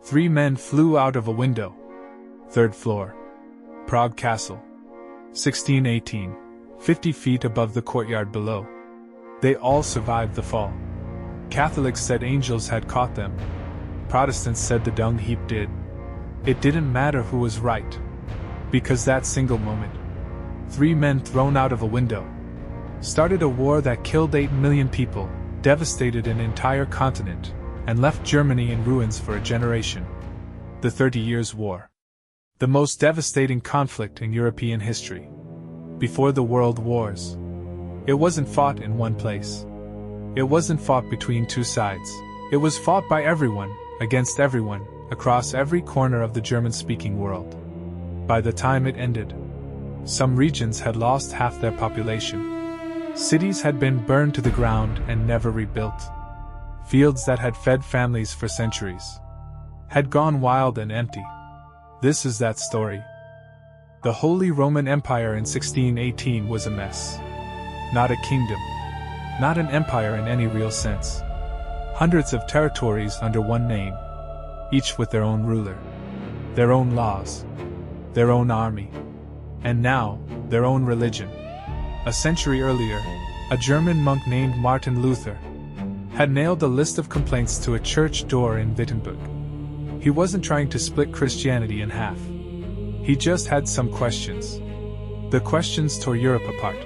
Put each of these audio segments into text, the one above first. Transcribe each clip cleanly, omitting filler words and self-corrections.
3 men flew out of a window. 3rd floor. Prague Castle. 1618. 50 feet above the courtyard below. They all survived the fall. Catholics said angels had caught them. Protestants said the dung heap did. It didn't matter who was right. Because that single moment, 3 men thrown out of a window started a war that killed 8 million people, devastated an entire continent, and left Germany in ruins for a generation. The 30 Years' War. The most devastating conflict in European history. Before the World Wars. It wasn't fought in one place. It wasn't fought between 2 sides. It was fought by everyone, against everyone, across every corner of the German-speaking world. By the time it ended, some regions had lost half their population. Cities had been burned to the ground and never rebuilt. Fields that had fed families for centuries had gone wild and empty. This is that story. The Holy Roman Empire in 1618 was a mess. Not a kingdom. Not an empire in any real sense. Hundreds of territories under one name, each with their own ruler, their own laws, their own army, and now, their own religion. A century earlier, a German monk named Martin Luther had nailed a list of complaints to a church door in Wittenberg. He wasn't trying to split Christianity in half. He just had some questions. The questions tore Europe apart.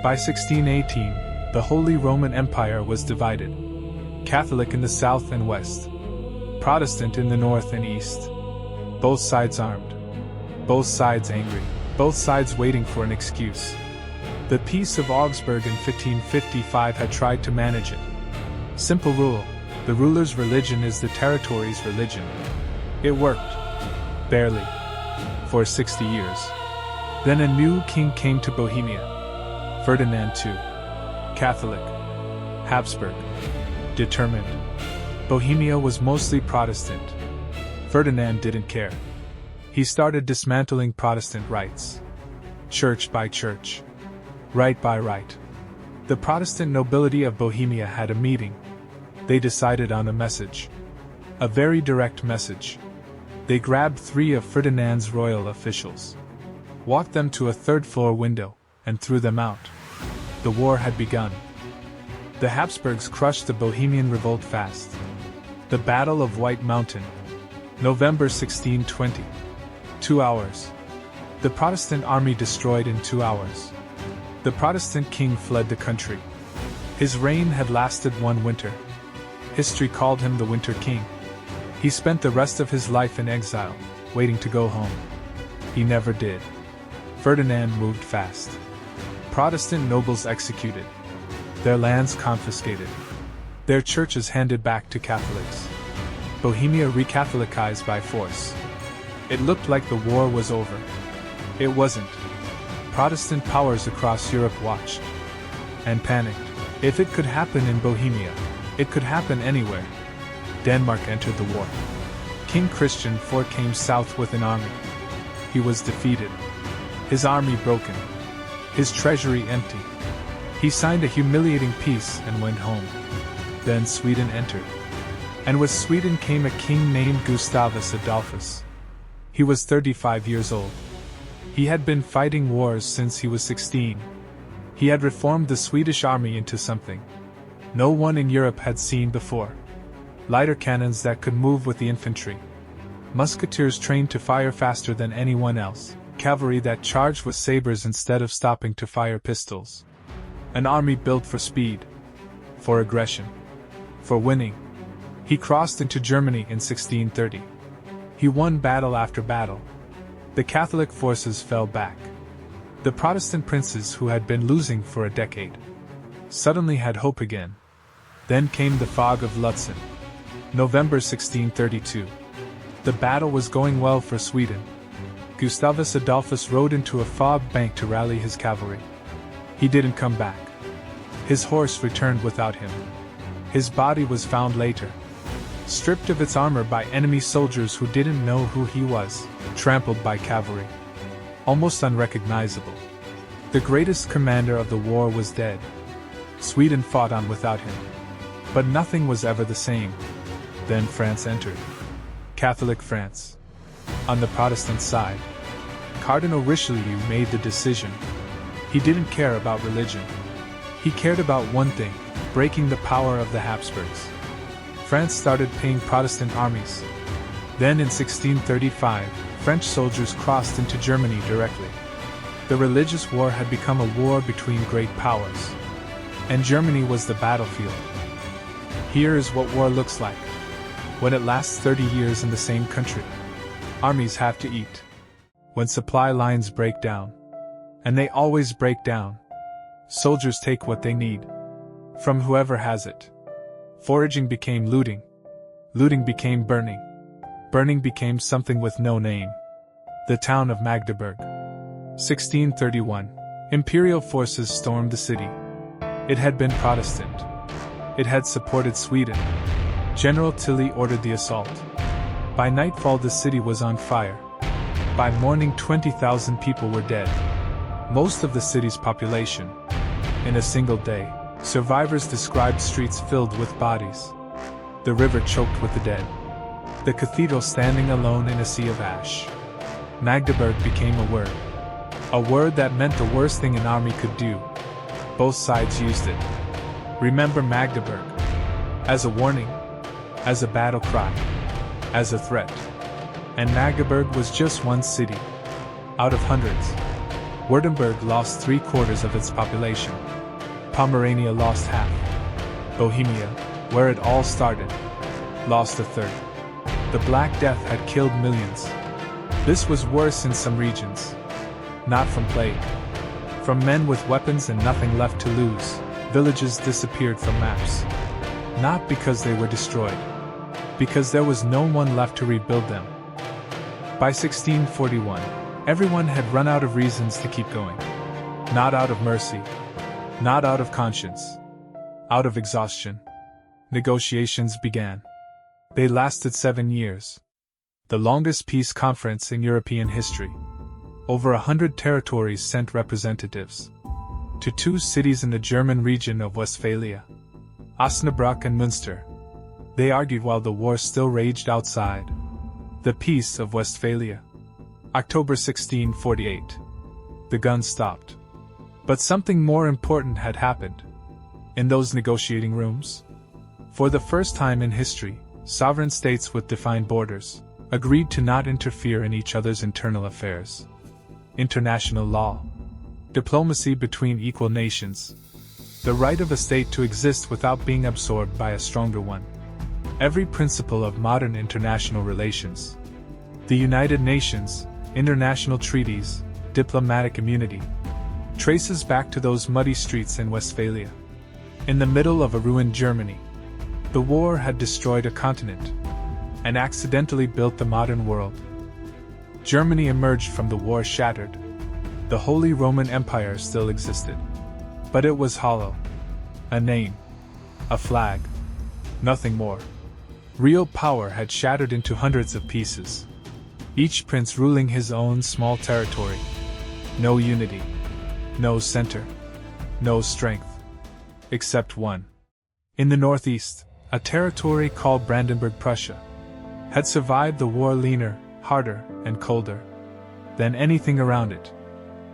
By 1618, the Holy Roman Empire was divided. Catholic in the south and west. Protestant in the north and east. Both sides armed. Both sides angry. Both sides waiting for an excuse. The Peace of Augsburg in 1555 had tried to manage it. Simple rule: the ruler's religion is the territory's religion. It worked. Barely. For 60 years. Then a new king came to Bohemia. Ferdinand II. Catholic. Habsburg. Determined. Bohemia was mostly Protestant. Ferdinand didn't care. He started dismantling Protestant rights. Church by church. Right by right. The Protestant nobility of Bohemia had a meeting. They decided on a message. A very direct message. They grabbed 3 of Ferdinand's royal officials, walked them to a 3rd-floor window, and threw them out. The war had begun. The Habsburgs crushed the Bohemian revolt fast. The Battle of White Mountain. November 1620. 2 hours. The Protestant army destroyed in 2 hours. The Protestant king fled the country. His reign had lasted 1 winter. History called him the Winter King. He spent the rest of his life in exile, waiting to go home. He never did. Ferdinand moved fast. Protestant nobles executed. Their lands confiscated. Their churches handed back to Catholics. Bohemia re-Catholicized by force. It looked like the war was over. It wasn't. Protestant powers across Europe watched and panicked. If it could happen in Bohemia, it could happen anywhere. Denmark entered the war. King Christian IV came south with an army. He was defeated. His army broken. His treasury empty. He signed a humiliating peace and went home. Then Sweden entered. And with Sweden came a king named Gustavus Adolphus. He was 35 years old. He had been fighting wars since he was 16. He had reformed the Swedish army into something no one in Europe had seen before. Lighter cannons that could move with the infantry. Musketeers trained to fire faster than anyone else. Cavalry that charged with sabers instead of stopping to fire pistols. An army built for speed. For aggression. For winning. He crossed into Germany in 1630. He won battle after battle. The Catholic forces fell back. The Protestant princes who had been losing for a decade suddenly had hope again. Then came the fog of Lutzen. November 1632. The battle was going well for Sweden. Gustavus Adolphus rode into a fog bank to rally his cavalry. He didn't come back. His horse returned without him. His body was found later, stripped of its armor by enemy soldiers who didn't know who he was, trampled by cavalry. Almost unrecognizable. The greatest commander of the war was dead. Sweden fought on without him. But nothing was ever the same. Then France entered. Catholic France. On the Protestant side, Cardinal Richelieu made the decision. He didn't care about religion. He cared about one thing: breaking the power of the Habsburgs. France started paying Protestant armies. Then in 1635, French soldiers crossed into Germany directly. The religious war had become a war between great powers, and Germany was the battlefield. Here is what war looks like when it lasts 30 years in the same country. Armies have to eat. When supply lines break down, and they always break down, soldiers take what they need from whoever has it. Foraging became looting. Looting became burning. Burning became something with no name. The town of Magdeburg. 1631. Imperial forces stormed the city. It had been Protestant. It had supported Sweden. General Tilly ordered the assault. By nightfall the city was on fire. By morning 20,000 people were dead. Most of the city's population. In a single day, survivors described streets filled with bodies. The river choked with the dead. The cathedral standing alone in a sea of ash. Magdeburg became a word. A word that meant the worst thing an army could do. Both sides used it. Remember Magdeburg. As a warning. As a battle cry. As a threat. And Magdeburg was just one city. Out of hundreds. Württemberg lost 3/4 of its population. Pomerania lost half. Bohemia, where it all started, lost a third. The Black Death had killed millions. This was worse in some regions. Not from plague. From men with weapons and nothing left to lose, villages disappeared from maps. Not because they were destroyed. Because there was no one left to rebuild them. By 1641, everyone had run out of reasons to keep going. Not out of mercy. Not out of conscience. Out of exhaustion. Negotiations began. They lasted 7 years. The longest peace conference in European history. Over 100 territories sent representatives to 2 cities in the German region of Westphalia, Osnabrück and Münster. They argued while the war still raged outside. The Peace of Westphalia. October 1648. The guns stopped. But something more important had happened. In those negotiating rooms, for the first time in history, sovereign states with defined borders agreed to not interfere in each other's internal affairs. International law. Diplomacy between equal nations. The right of a state to exist without being absorbed by a stronger one. Every principle of modern international relations. The United Nations, international treaties, diplomatic immunity. Traces back to those muddy streets in Westphalia. In the middle of a ruined Germany. The war had destroyed a continent, and accidentally built the modern world. Germany emerged from the war shattered. The Holy Roman Empire still existed. But it was hollow. A name. A flag. Nothing more. Real power had shattered into hundreds of pieces. Each prince ruling his own small territory. No unity. No center. No strength. Except one. In the northeast, a territory called Brandenburg Prussia had survived the war leaner, harder, and colder than anything around it.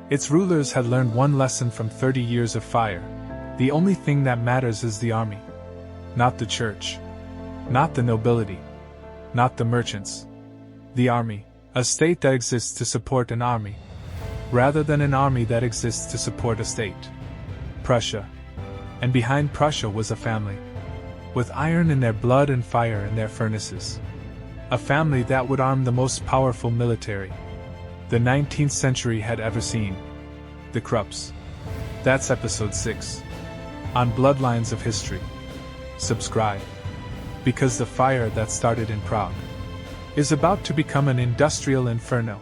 Its rulers had learned one lesson from 30 years of fire. The only thing that matters is the army. Not the church. Not the nobility. Not the merchants. The army, a state that exists to support an army, rather than an army that exists to support a state. Prussia. And behind Prussia was a family, with iron in their blood and fire in their furnaces. A family that would arm the most powerful military the 19th century had ever seen. The Krupps. That's episode 6. On Bloodlines of History. Subscribe. Because the fire that started in Prague is about to become an industrial inferno.